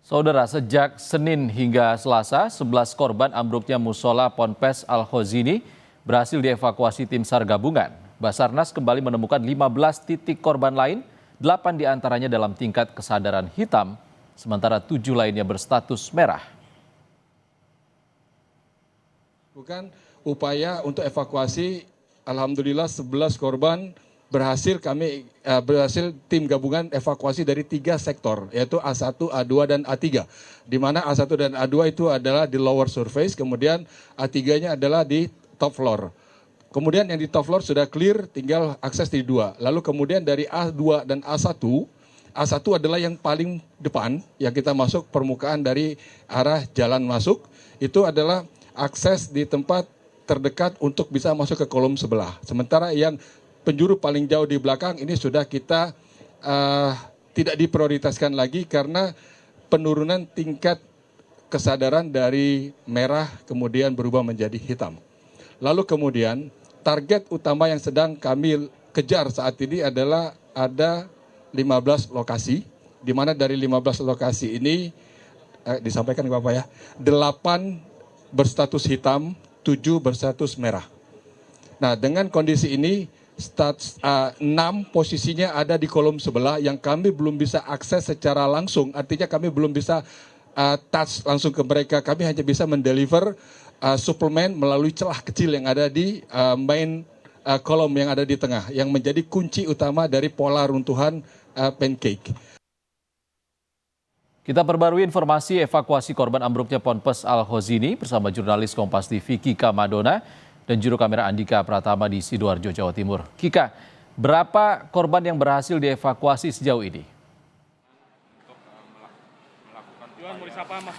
Saudara, sejak Senin hingga Selasa, 11 korban ambruknya musola Ponpes Al-Khozini berhasil dievakuasi tim SAR gabungan. Basarnas kembali menemukan 15 titik korban lain, 8 diantaranya dalam tingkat kesadaran hitam, sementara 7 lainnya berstatus merah. Bukan upaya untuk evakuasi, alhamdulillah 11 korban berhasil tim gabungan evakuasi dari 3 sektor, yaitu A1, A2, dan A3. Di mana A1 dan A2 itu adalah di lower surface, kemudian A3-nya adalah di top floor. Kemudian yang di top floor sudah clear, tinggal akses di 2. Lalu kemudian dari A2 dan A1 adalah yang paling depan, yang kita masuk permukaan dari arah jalan masuk, itu adalah akses di tempat terdekat untuk bisa masuk ke kolom sebelah. Sementara yang penjuru paling jauh di belakang ini sudah kita tidak diprioritaskan lagi karena penurunan tingkat kesadaran dari merah kemudian berubah menjadi hitam. Lalu kemudian target utama yang sedang kami kejar saat ini adalah ada 15 lokasi, di mana dari 15 lokasi ini disampaikan ke Bapak ya, 8 berstatus hitam, 7 berstatus merah. Nah, dengan kondisi ini 6 posisinya ada di kolom sebelah yang kami belum bisa akses secara langsung, artinya kami belum bisa touch langsung ke mereka, kami hanya bisa mendeliver suplemen melalui celah kecil yang ada di main kolom yang ada di tengah, yang menjadi kunci utama dari pola runtuhan pancake. Kita perbarui informasi evakuasi korban ambruknya Ponpes Al-Khozini bersama jurnalis Kompas TV Kika Madona dan juru kamera Andika Pratama di Sidoarjo, Jawa Timur. Kika, berapa korban yang berhasil dievakuasi sejauh ini?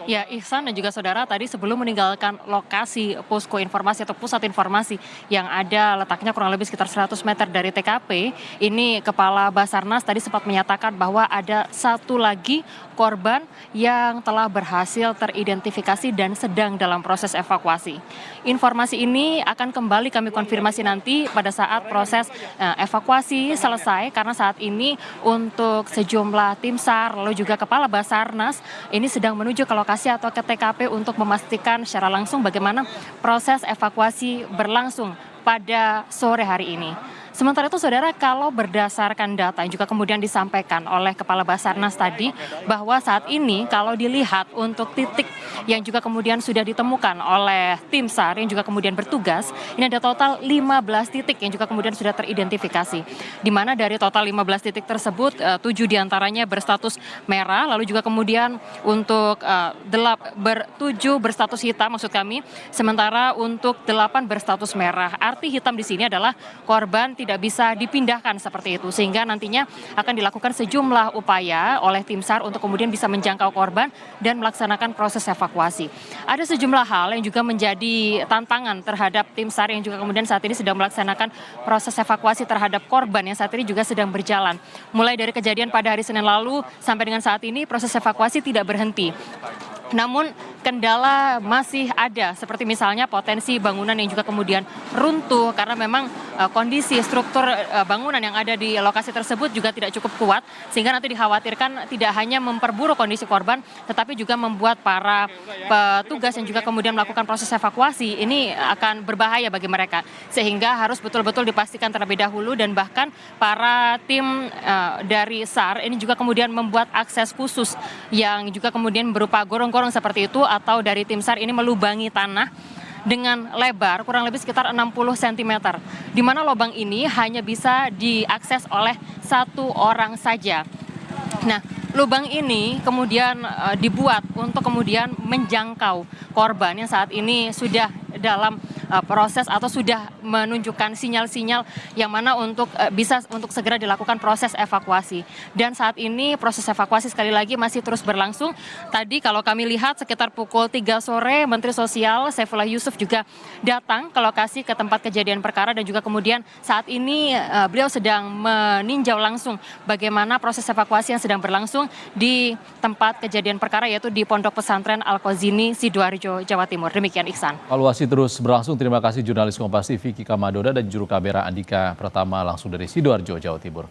Ya, Ihsan dan juga saudara, tadi sebelum meninggalkan lokasi posko informasi atau pusat informasi yang ada letaknya kurang lebih sekitar 100 meter dari TKP, ini Kepala Basarnas tadi sempat menyatakan bahwa ada satu lagi korban yang telah berhasil teridentifikasi dan sedang dalam proses evakuasi. Informasi ini akan kembali kami konfirmasi nanti pada saat proses evakuasi selesai, karena saat ini untuk sejumlah tim SAR lalu juga Kepala Basarnas ini sedang menuju ke lokasi atau ke TKP untuk memastikan secara langsung bagaimana proses evakuasi berlangsung pada sore hari ini. Sementara itu saudara, kalau berdasarkan data yang juga kemudian disampaikan oleh Kepala Basarnas tadi, bahwa saat ini kalau dilihat untuk titik yang juga kemudian sudah ditemukan oleh tim SAR yang juga kemudian bertugas, ini ada total 15 titik yang juga kemudian sudah teridentifikasi. Di mana dari total 15 titik tersebut, 7 diantaranya berstatus merah, lalu juga kemudian untuk 7 berstatus hitam maksud kami, sementara untuk 8 berstatus merah. Arti hitam di sini adalah korban tidak bisa dipindahkan seperti itu, sehingga nantinya akan dilakukan sejumlah upaya oleh tim SAR untuk kemudian bisa menjangkau korban dan melaksanakan proses evakuasi. Ada sejumlah hal yang juga menjadi tantangan terhadap tim SAR yang juga kemudian saat ini sedang melaksanakan proses evakuasi terhadap korban yang saat ini juga sedang berjalan. Mulai dari kejadian pada hari Senin lalu sampai dengan saat ini proses evakuasi tidak berhenti. Namun kendala masih ada, seperti misalnya potensi bangunan yang juga kemudian runtuh karena memang kondisi struktur bangunan yang ada di lokasi tersebut juga tidak cukup kuat, sehingga nanti dikhawatirkan tidak hanya memperburuk kondisi korban tetapi juga membuat para petugas yang juga kemudian melakukan proses evakuasi ini akan berbahaya bagi mereka, sehingga harus betul-betul dipastikan terlebih dahulu, dan bahkan para tim dari SAR ini juga kemudian membuat akses khusus yang juga kemudian berupa gorong-gorong seperti itu, atau dari tim SAR ini melubangi tanah dengan lebar kurang lebih sekitar 60 cm, di mana lubang ini hanya bisa diakses oleh satu orang saja. Nah, lubang ini kemudian dibuat untuk kemudian menjangkau korban yang saat ini sudah dalam proses atau sudah menunjukkan sinyal-sinyal yang mana untuk bisa untuk segera dilakukan proses evakuasi. Dan saat ini proses evakuasi sekali lagi masih terus berlangsung. Tadi kalau kami lihat sekitar pukul 3 sore Menteri Sosial Saifullah Yusuf juga datang ke lokasi ke tempat kejadian perkara, dan juga kemudian saat ini beliau sedang meninjau langsung bagaimana proses evakuasi yang sedang berlangsung di tempat kejadian perkara, yaitu di Pondok Pesantren Al-Khozini, Sidoarjo, Jawa Timur. Demikian Ihsan. Evaluasi terus berlangsung. Terima kasih jurnalis Kompas TV Kika Madona dan juru kamera Andika Pratama langsung dari Sidoarjo, Jawa Timur.